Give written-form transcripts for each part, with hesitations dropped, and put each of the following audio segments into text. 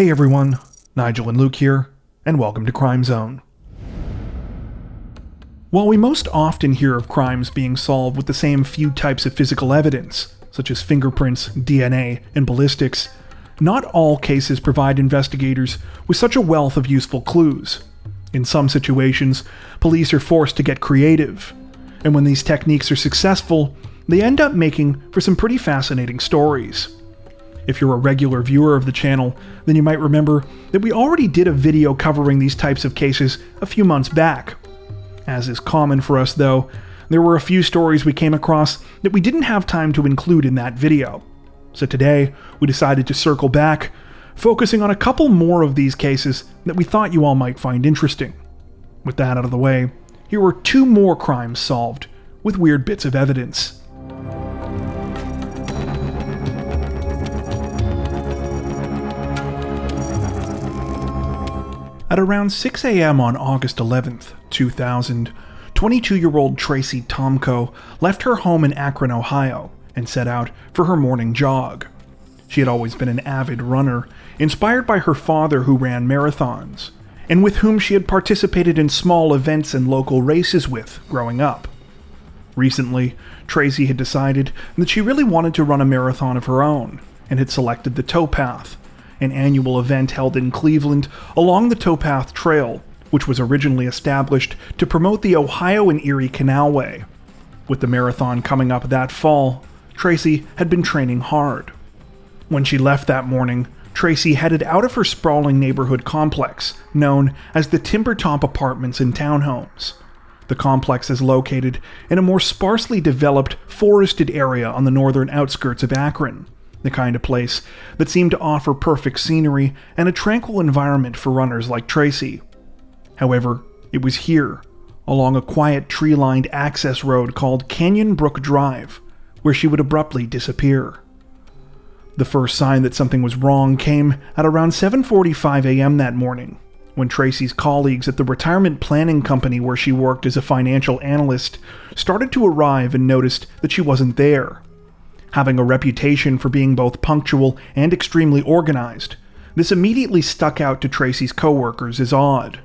Hey everyone, Nigel and Luke here, and welcome to Crime Zone. While we most often hear of crimes being solved with the same few types of physical evidence, such as fingerprints, DNA, and ballistics, not all cases provide investigators with such a wealth of useful clues. In some situations, police are forced to get creative, and when these techniques are successful, they end up making for some pretty fascinating stories. If you're a regular viewer of the channel, then you might remember that we already did a video covering these types of cases a few months back. As is common for us though, there were a few stories we came across that we didn't have time to include in that video. So today, we decided to circle back, focusing on a couple more of these cases that we thought you all might find interesting. With that out of the way, here were 2 more crimes solved with weird bits of evidence. At around 6 a.m. on August 11th, 2000, 22-year-old Tracy Tomco left her home in Akron, Ohio, and set out for her morning jog. She had always been an avid runner, inspired by her father who ran marathons, and with whom she had participated in small events and local races with growing up. Recently, Tracy had decided that she really wanted to run a marathon of her own, and had selected the Towpath, an annual event held in Cleveland along the Towpath Trail, which was originally established to promote the Ohio and Erie Canalway. With the marathon coming up that fall, Tracy had been training hard. When she left that morning, Tracy headed out of her sprawling neighborhood complex, known as the Timbertop Apartments and Townhomes. The complex is located in a more sparsely developed, forested area on the northern outskirts of Akron, the kind of place that seemed to offer perfect scenery and a tranquil environment for runners like Tracy. However, it was here, along a quiet tree-lined access road called Canyon Brook Drive, where she would abruptly disappear. The first sign that something was wrong came at around 7:45 a.m. that morning, when Tracy's colleagues at the retirement planning company where she worked as a financial analyst started to arrive and noticed that she wasn't there. Having a reputation for being both punctual and extremely organized, this immediately stuck out to Tracy's coworkers as odd.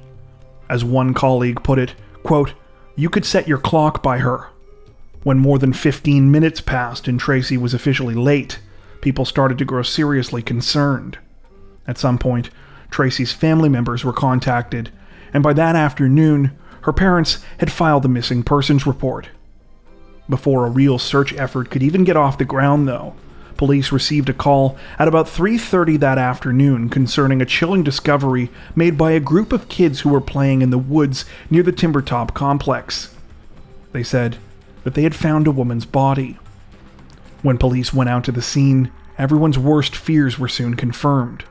As one colleague put it, quote, "You could set your clock by her." When more than 15 minutes passed and Tracy was officially late, people started to grow seriously concerned. At some point, Tracy's family members were contacted, and by that afternoon, her parents had filed a missing persons report. Before a real search effort could even get off the ground, though, police received a call at about 3:30 that afternoon concerning a chilling discovery made by a group of kids who were playing in the woods near the Timbertop complex. They said that they had found a woman's body. When police went out to the scene, everyone's worst fears were soon confirmed.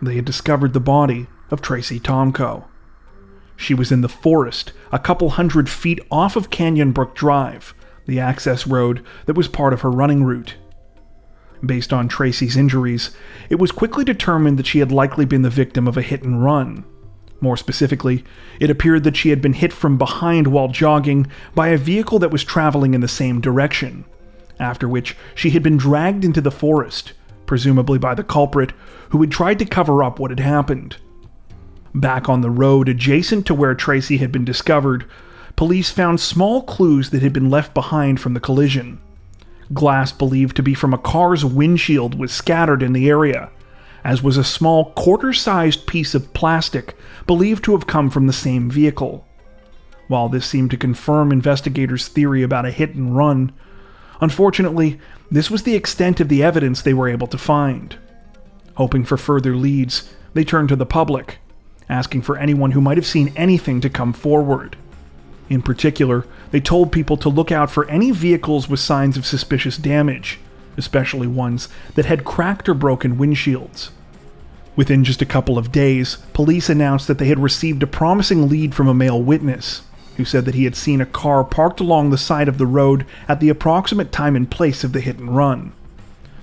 They had discovered the body of Tracy Tomco. She was in the forest, a couple hundred feet off of Canyon Brook Drive, the access road that was part of her running route. Based on Tracy's injuries, it was quickly determined that she had likely been the victim of a hit and run. More specifically, it appeared that she had been hit from behind while jogging by a vehicle that was traveling in the same direction, after which she had been dragged into the forest, presumably by the culprit, who had tried to cover up what had happened. Back on the road adjacent to where Tracy had been discovered, police found small clues that had been left behind from the collision. Glass believed to be from a car's windshield was scattered in the area, as was a small quarter-sized piece of plastic believed to have come from the same vehicle. While this seemed to confirm investigators' theory about a hit and run, unfortunately, this was the extent of the evidence they were able to find. Hoping for further leads, they turned to the public, asking for anyone who might have seen anything to come forward. In particular, they told people to look out for any vehicles with signs of suspicious damage, especially ones that had cracked or broken windshields. Within just a couple of days, police announced that they had received a promising lead from a male witness, who said that he had seen a car parked along the side of the road at the approximate time and place of the hit and run.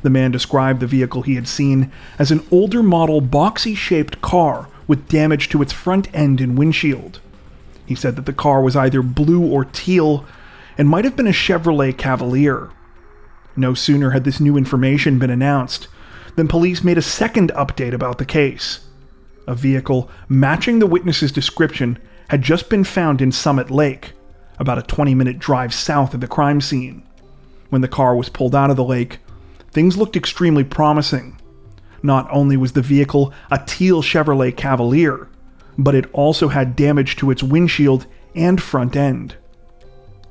The man described the vehicle he had seen as an older model boxy-shaped car with damage to its front end and windshield. He said that the car was either blue or teal and might have been a Chevrolet Cavalier. No sooner had this new information been announced then police made a second update about the case. A vehicle matching the witness's description had just been found in Summit Lake, about a 20-minute drive south of the crime scene. When the car was pulled out of the lake, things looked extremely promising. Not only was the vehicle a teal Chevrolet Cavalier, but it also had damage to its windshield and front end.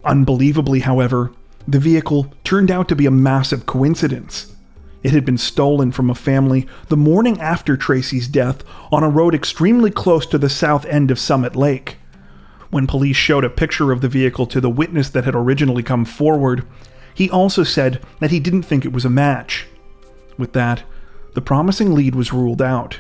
Unbelievably, however, the vehicle turned out to be a massive coincidence. It had been stolen from a family the morning after Tracy's death on a road extremely close to the south end of Summit Lake. When police showed a picture of the vehicle to the witness that had originally come forward, he also said that he didn't think it was a match. With that, the promising lead was ruled out.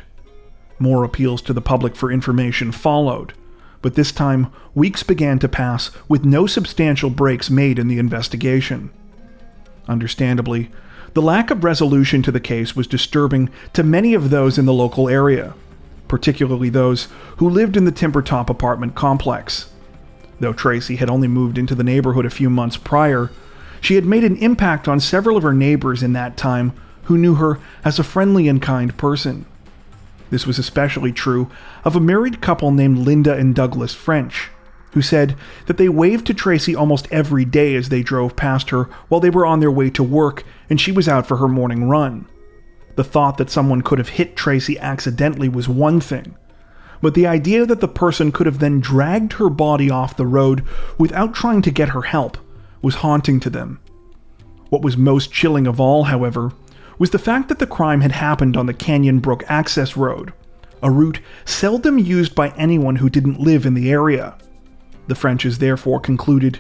More appeals to the public for information followed, but this time weeks began to pass with no substantial breaks made in the investigation. Understandably, the lack of resolution to the case was disturbing to many of those in the local area, particularly those who lived in the Timbertop apartment complex. Though Tracy had only moved into the neighborhood a few months prior, she had made an impact on several of her neighbors in that time who knew her as a friendly and kind person. This was especially true of a married couple named Linda and Douglas French, who said that they waved to Tracy almost every day as they drove past her while they were on their way to work and she was out for her morning run. The thought that someone could have hit Tracy accidentally was one thing, but the idea that the person could have then dragged her body off the road without trying to get her help was haunting to them. What was most chilling of all, however, was the fact that the crime had happened on the Canyon Brook Access Road, a route seldom used by anyone who didn't live in the area. The Frenches therefore concluded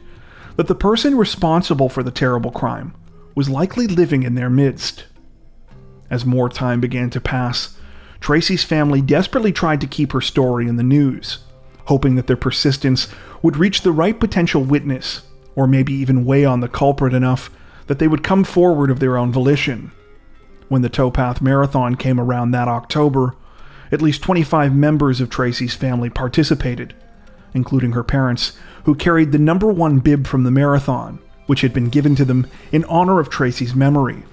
that the person responsible for the terrible crime was likely living in their midst. As more time began to pass, Tracy's family desperately tried to keep her story in the news, hoping that their persistence would reach the right potential witness, or maybe even weigh on the culprit enough that they would come forward of their own volition. When the Towpath Marathon came around that October, at least 25 members of Tracy's family participated, including her parents, who carried the number 1 bib from the marathon, which had been given to them in honor of Tracy's memory.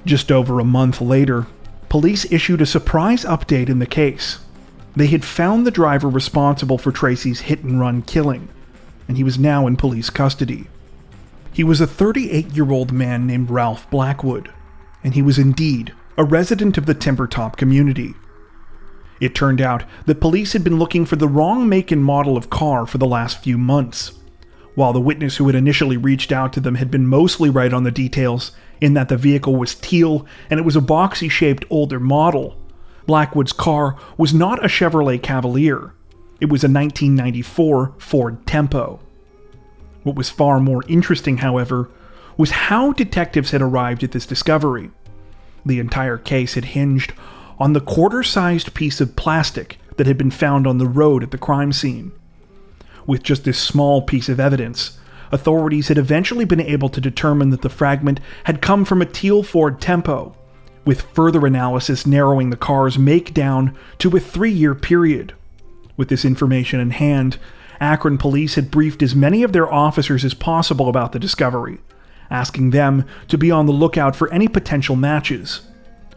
Just over a month later, police issued a surprise update in the case. They had found the driver responsible for Tracy's hit-and-run killing, and he was now in police custody. He was a 38-year-old man named Ralph Blackwood, and he was indeed a resident of the Timbertop community. It turned out that police had been looking for the wrong make and model of car for the last few months. While the witness who had initially reached out to them had been mostly right on the details, in that the vehicle was teal and it was a boxy-shaped older model, Blackwood's car was not a Chevrolet Cavalier. It was a 1994 Ford Tempo. What was far more interesting, however, was how detectives had arrived at this discovery. The entire case had hinged on the quarter-sized piece of plastic that had been found on the road at the crime scene. With just this small piece of evidence, authorities had eventually been able to determine that the fragment had come from a teal Ford Tempo, with further analysis narrowing the car's make down to a 3-year period. With this information in hand, Akron police had briefed as many of their officers as possible about the discovery, asking them to be on the lookout for any potential matches.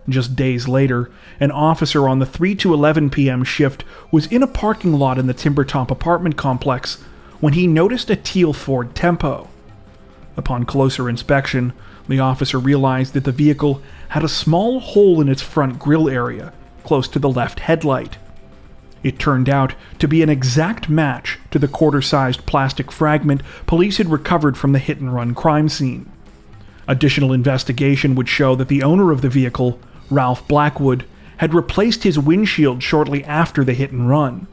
Just days later, an officer on the 3 to 11 p.m. shift was in a parking lot in the Timbertop apartment complex when he noticed a teal Ford Tempo. Upon closer inspection, the officer realized that the vehicle had a small hole in its front grille area, close to the left headlight. It turned out to be an exact match to the quarter-sized plastic fragment police had recovered from the hit-and-run crime scene. Additional investigation would show that the owner of the vehicle, Ralph Blackwood, had replaced his windshield shortly after the hit-and-run.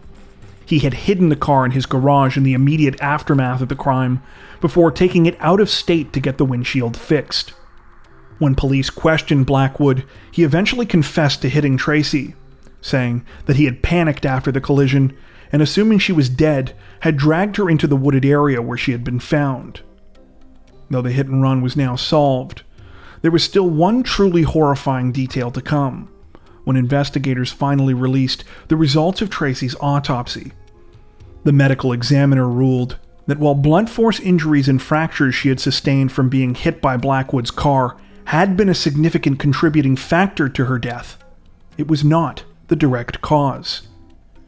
He had hidden the car in his garage in the immediate aftermath of the crime before taking it out of state to get the windshield fixed. When police questioned Blackwood, he eventually confessed to hitting Tracy, saying that he had panicked after the collision and, assuming she was dead, had dragged her into the wooded area where she had been found. Though the hit-and-run was now solved, there was still one truly horrifying detail to come, when investigators finally released the results of Tracy's autopsy. The medical examiner ruled that while blunt force injuries and fractures she had sustained from being hit by Blackwood's car had been a significant contributing factor to her death, it was not the direct cause.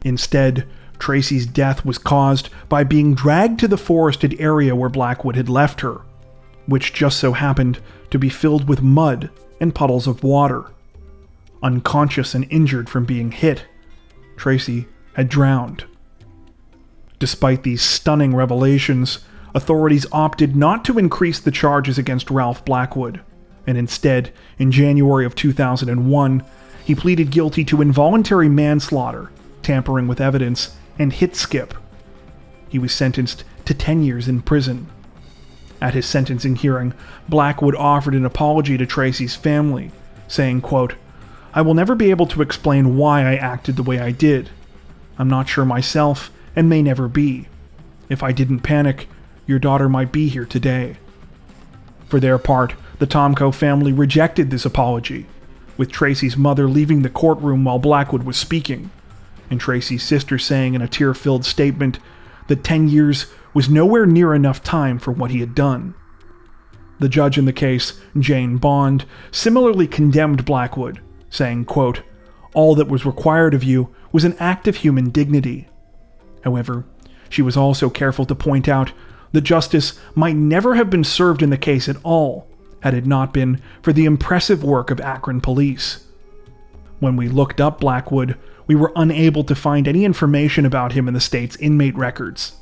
Instead, Tracy's death was caused by being dragged to the forested area where Blackwood had left her, which just so happened to be filled with mud and puddles of water. Unconscious and injured from being hit, Tracy had drowned. Despite these stunning revelations, authorities opted not to increase the charges against Ralph Blackwood, and instead, in January of 2001, he pleaded guilty to involuntary manslaughter, tampering with evidence, and hit skip. He was sentenced to 10 years in prison. At his sentencing hearing, Blackwood offered an apology to Tracy's family, saying, quote, "I will never be able to explain why I acted the way I did. I'm not sure myself, and may never be. If I didn't panic, your daughter might be here today." For their part, the Tomco family rejected this apology, with Tracy's mother leaving the courtroom while Blackwood was speaking, and Tracy's sister saying in a tear-filled statement that 10 years was nowhere near enough time for what he had done. The judge in the case, Jane Bond, similarly condemned Blackwood, saying, quote, "All that was required of you was an act of human dignity." However, she was also careful to point out that justice might never have been served in the case at all had it not been for the impressive work of Akron police. When we looked up Blackwood, we were unable to find any information about him in the state's inmate records.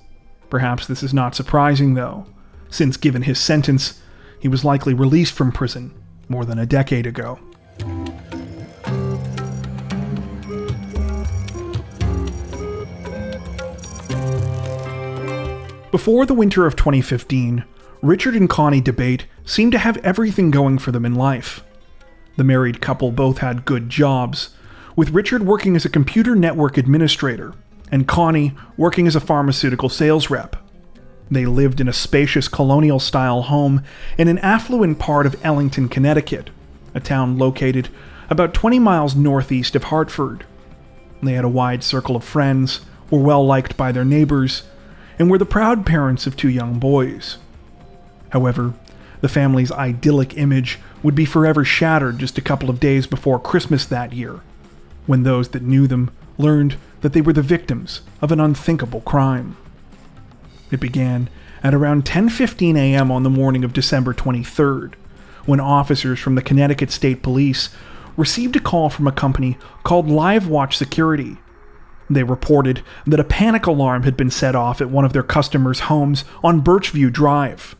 Perhaps this is not surprising, though, since given his sentence, he was likely released from prison more than a decade ago. Before the winter of 2015, Richard and Connie DeBate seemed to have everything going for them in life. The married couple both had good jobs, with Richard working as a computer network administrator and Connie working as a pharmaceutical sales rep. They lived in a spacious colonial-style home in an affluent part of Ellington, Connecticut, a town located about 20 miles northeast of Hartford. They had a wide circle of friends, were well-liked by their neighbors, and were the proud parents of 2 young boys. However, the family's idyllic image would be forever shattered just a couple of days before Christmas that year, when those that knew them learned that they were the victims of an unthinkable crime. It began at around 10:15 a.m. on the morning of December 23rd, when officers from the Connecticut State Police received a call from a company called Live Watch Security. They reported that a panic alarm had been set off at one of their customers' homes on Birchview Drive.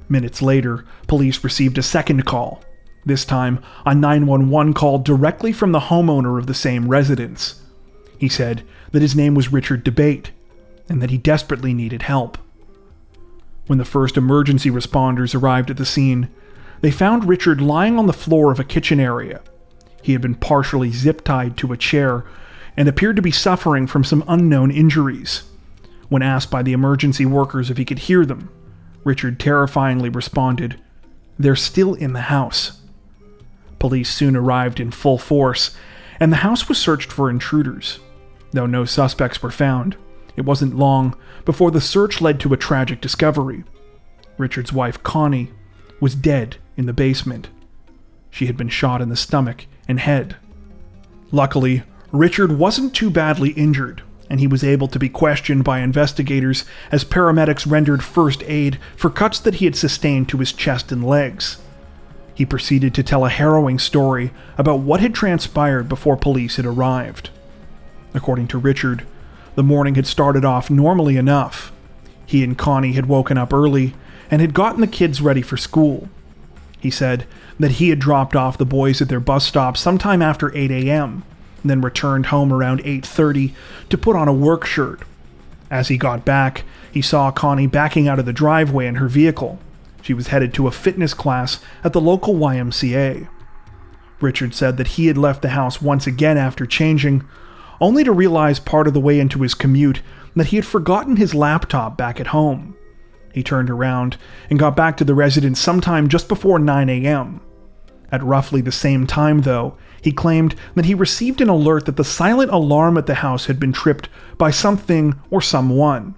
Minutes later, police received a second call, this time a 911 call directly from the homeowner of the same residence. He said that his name was Richard DeBate, and that he desperately needed help. When the first emergency responders arrived at the scene, they found Richard lying on the floor of a kitchen area. He had been partially zip-tied to a chair and appeared to be suffering from some unknown injuries. When asked by the emergency workers if he could hear them, Richard terrifyingly responded, "They're still in the house." Police soon arrived in full force, and the house was searched for intruders. Though no suspects were found, it wasn't long before the search led to a tragic discovery. Richard's wife, Connie, was dead in the basement. She had been shot in the stomach and head. Luckily, Richard wasn't too badly injured, and he was able to be questioned by investigators as paramedics rendered first aid for cuts that he had sustained to his chest and legs. He proceeded to tell a harrowing story about what had transpired before police had arrived. According to Richard, the morning had started off normally enough. He and Connie had woken up early and had gotten the kids ready for school. He said that he had dropped off the boys at their bus stop sometime after 8 a.m., then returned home around 8:30 to put on a work shirt. As he got back, he saw Connie backing out of the driveway in her vehicle. She was headed to a fitness class at the local YMCA. Richard said that he had left the house once again after changing, only to realize part of the way into his commute that he had forgotten his laptop back at home. He turned around and got back to the residence sometime just before 9 a.m. At roughly the same time, though, he claimed that he received an alert that the silent alarm at the house had been tripped by something or someone.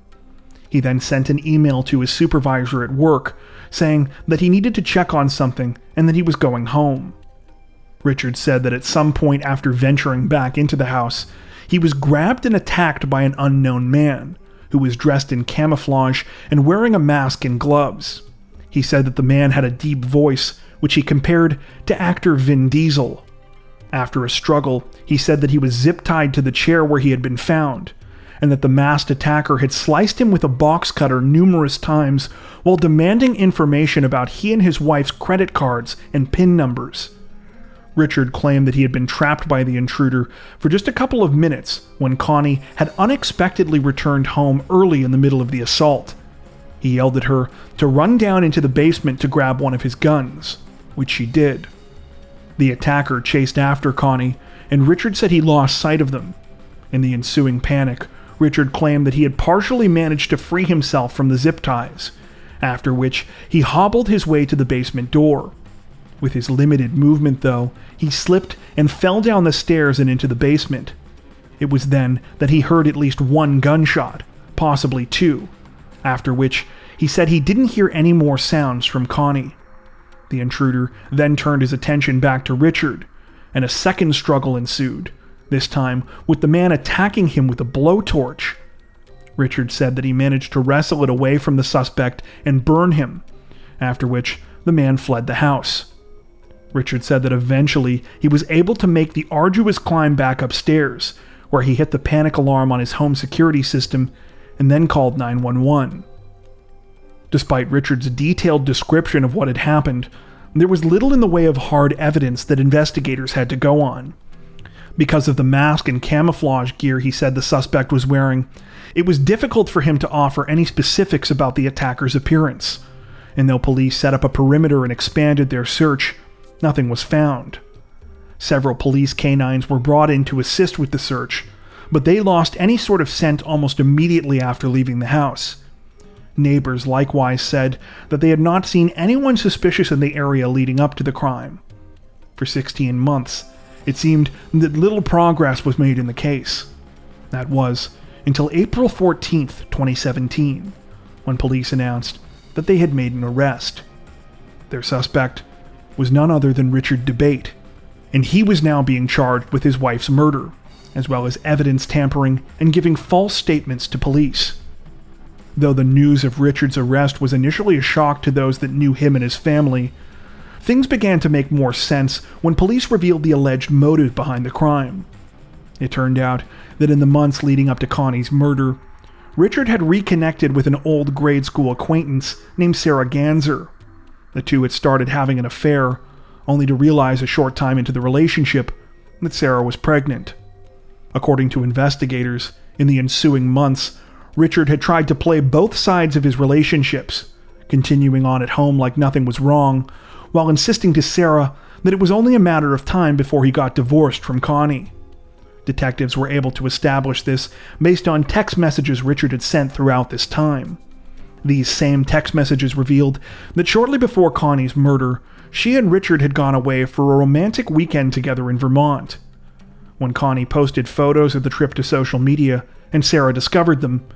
He then sent an email to his supervisor at work saying that he needed to check on something and that he was going home. Richard said that at some point after venturing back into the house, he was grabbed and attacked by an unknown man who was dressed in camouflage and wearing a mask and gloves. He said that the man had a deep voice, which he compared to actor Vin Diesel. After a struggle, he said that he was zip-tied to the chair where he had been found, and that the masked attacker had sliced him with a box cutter numerous times while demanding information about he and his wife's credit cards and PIN numbers. Richard claimed that he had been trapped by the intruder for just a couple of minutes when Connie had unexpectedly returned home early in the middle of the assault. He yelled at her to run down into the basement to grab one of his guns, which she did. The attacker chased after Connie, and Richard said he lost sight of them. In the ensuing panic, Richard claimed that he had partially managed to free himself from the zip ties, after which he hobbled his way to the basement door. With his limited movement, though, he slipped and fell down the stairs and into the basement. It was then that he heard at least one gunshot, possibly two, after which he said he didn't hear any more sounds from Connie. The intruder then turned his attention back to Richard, and a second struggle ensued, this time with the man attacking him with a blowtorch. Richard said that he managed to wrestle it away from the suspect and burn him, after which the man fled the house. Richard said that eventually he was able to make the arduous climb back upstairs, where he hit the panic alarm on his home security system and then called 911. Despite Richard's detailed description of what had happened, there was little in the way of hard evidence that investigators had to go on. Because of the mask and camouflage gear he said the suspect was wearing, it was difficult for him to offer any specifics about the attacker's appearance. And though police set up a perimeter and expanded their search, nothing was found. Several police canines were brought in to assist with the search, but they lost any sort of scent almost immediately after leaving the house. Neighbors likewise said that they had not seen anyone suspicious in the area leading up to the crime. For 16 months, it seemed that little progress was made in the case. That was until April 14th, 2017, when police announced that they had made an arrest. Their suspect was none other than Richard DeBate, and he was now being charged with his wife's murder, as well as evidence tampering and giving false statements to police. Though the news of Richard's arrest was initially a shock to those that knew him and his family, things began to make more sense when police revealed the alleged motive behind the crime. It turned out that in the months leading up to Connie's murder, Richard had reconnected with an old grade school acquaintance named Sarah Ganser. The two had started having an affair, only to realize a short time into the relationship that Sarah was pregnant. According to investigators, in the ensuing months, Richard had tried to play both sides of his relationships, continuing on at home like nothing was wrong, while insisting to Sarah that it was only a matter of time before he got divorced from Connie. Detectives were able to establish this based on text messages Richard had sent throughout this time. These same text messages revealed that shortly before Connie's murder, she and Richard had gone away for a romantic weekend together in Vermont. When Connie posted photos of the trip to social media and Sarah discovered them,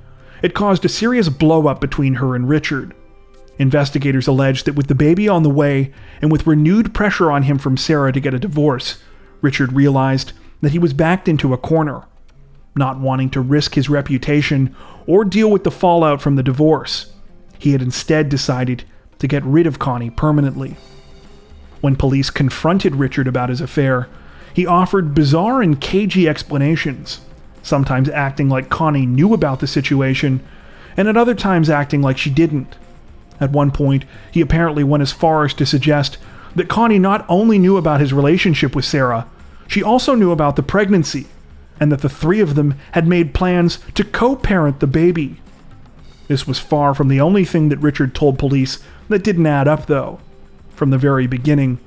it caused a serious blow-up between her and Richard. Investigators alleged that with the baby on the way and with renewed pressure on him from Sarah to get a divorce, Richard realized that he was backed into a corner. Not wanting to risk his reputation or deal with the fallout from the divorce, he had instead decided to get rid of Connie permanently. When police confronted Richard about his affair, he offered bizarre and cagey explanations, sometimes acting like Connie knew about the situation, and at other times acting like she didn't. At one point, he apparently went as far as to suggest that Connie not only knew about his relationship with Sarah, she also knew about the pregnancy, and that the three of them had made plans to co-parent the baby. This was far from the only thing that Richard told police that didn't add up, though. From the very beginning,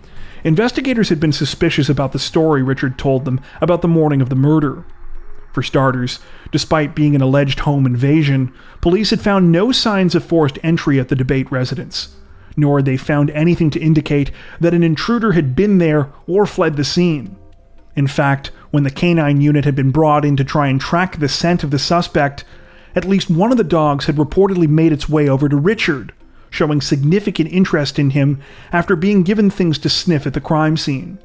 investigators had been suspicious about the story Richard told them about the morning of the murder. For starters, despite being an alleged home invasion, police had found no signs of forced entry at the DeBate residence, nor had they found anything to indicate that an intruder had been there or fled the scene. In fact, when the canine unit had been brought in to try and track the scent of the suspect, at least one of the dogs had reportedly made its way over to Richard, showing significant interest in him after being given things to sniff at the crime scene.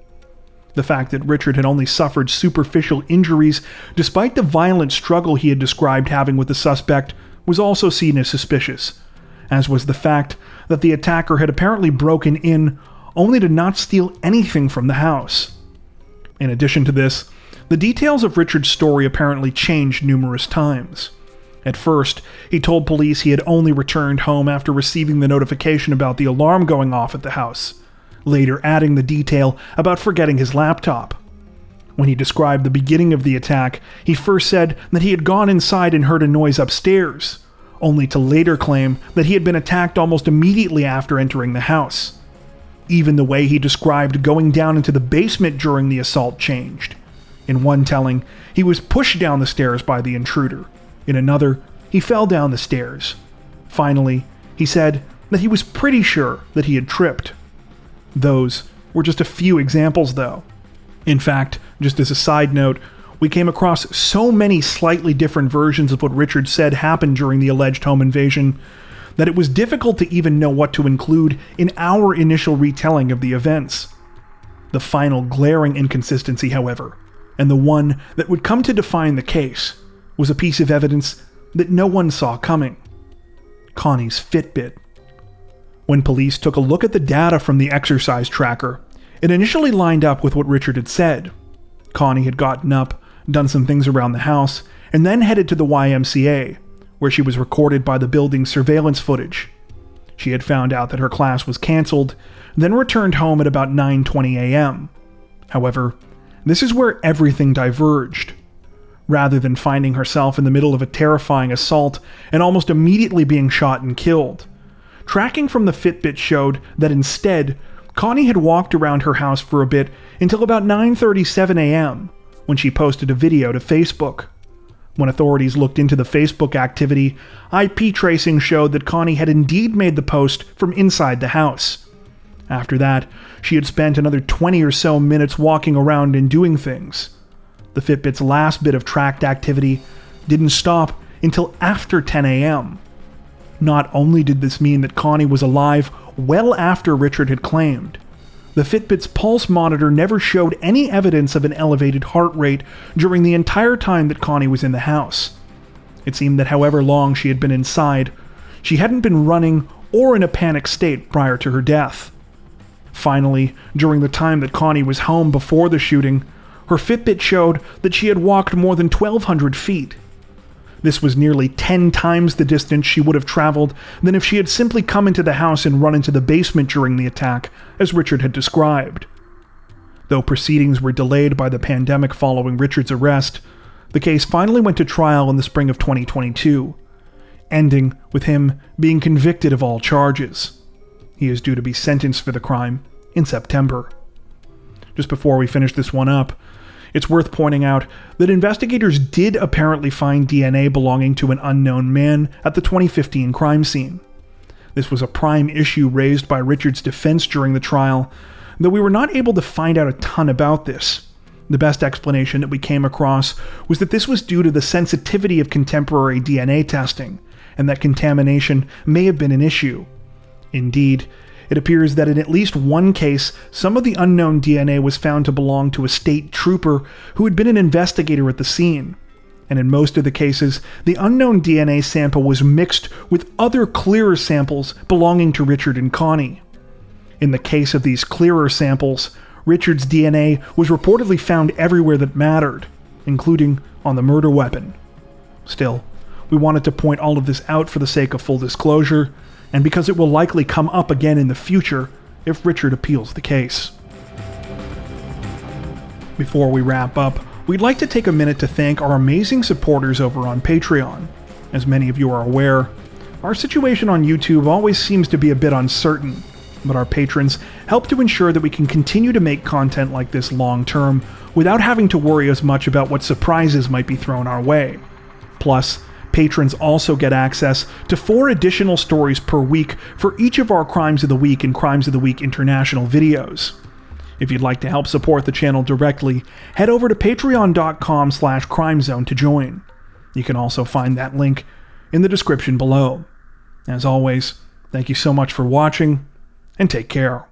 The fact that Richard had only suffered superficial injuries despite the violent struggle he had described having with the suspect was also seen as suspicious, as was the fact that the attacker had apparently broken in only to not steal anything from the house. In addition to this, the details of Richard's story apparently changed numerous times. At first, he told police he had only returned home after receiving the notification about the alarm going off at the house, later adding the detail about forgetting his laptop. When he described the beginning of the attack, he first said that he had gone inside and heard a noise upstairs, only to later claim that he had been attacked almost immediately after entering the house. Even the way he described going down into the basement during the assault changed. In one telling, he was pushed down the stairs by the intruder. In another, he fell down the stairs. Finally, he said that he was pretty sure that he had tripped. Those were just a few examples, though. In fact, just as a side note, we came across so many slightly different versions of what Richard said happened during the alleged home invasion that it was difficult to even know what to include in our initial retelling of the events. The final glaring inconsistency, however, and the one that would come to define the case, was a piece of evidence that no one saw coming: Connie's Fitbit. When police took a look at the data from the exercise tracker, it initially lined up with what Richard had said. Connie had gotten up, done some things around the house, and then headed to the YMCA, where she was recorded by the building's surveillance footage. She had found out that her class was cancelled, then returned home at about 9:20 a.m. However, this is where everything diverged. Rather than finding herself in the middle of a terrifying assault and almost immediately being shot and killed, tracking from the Fitbit showed that instead, Connie had walked around her house for a bit until about 9:37 a.m., when she posted a video to Facebook. When authorities looked into the Facebook activity, IP tracing showed that Connie had indeed made the post from inside the house. After that, she had spent another 20 or so minutes walking around and doing things. The Fitbit's last bit of tracked activity didn't stop until after 10 a.m. Not only did this mean that Connie was alive well after Richard had claimed, the Fitbit's pulse monitor never showed any evidence of an elevated heart rate during the entire time that Connie was in the house. It seemed that however long she had been inside, she hadn't been running or in a panic state prior to her death. Finally, during the time that Connie was home before the shooting, her Fitbit showed that she had walked more than 1,200 feet. This was nearly 10 times the distance she would have traveled than if she had simply come into the house and run into the basement during the attack, as Richard had described. Though proceedings were delayed by the pandemic following Richard's arrest, the case finally went to trial in the spring of 2022, ending with him being convicted of all charges. He is due to be sentenced for the crime in September. Just before we finish this one up, it's worth pointing out that investigators did apparently find DNA belonging to an unknown man at the 2015 crime scene. This was a prime issue raised by Richard's defense during the trial, though we were not able to find out a ton about this. The best explanation that we came across was that this was due to the sensitivity of contemporary DNA testing, and that contamination may have been an issue. Indeed, it appears that in at least one case, some of the unknown DNA was found to belong to a state trooper who had been an investigator at the scene. And in most of the cases, the unknown DNA sample was mixed with other clearer samples belonging to Richard and Connie. In the case of these clearer samples, Richard's DNA was reportedly found everywhere that mattered, including on the murder weapon. Still, we wanted to point all of this out for the sake of full disclosure, and because it will likely come up again in the future if Richard appeals the case. Before we wrap up, we'd like to take a minute to thank our amazing supporters over on Patreon. As many of you are aware, our situation on YouTube always seems to be a bit uncertain, but our patrons help to ensure that we can continue to make content like this long term without having to worry as much about what surprises might be thrown our way. Plus, patrons also get access to 4 additional stories per week for each of our Crimes of the Week and Crimes of the Week International videos. If you'd like to help support the channel directly, head over to patreon.com/crimezone to join. You can also find that link in the description below. As always, Thank you so much for watching, and take care.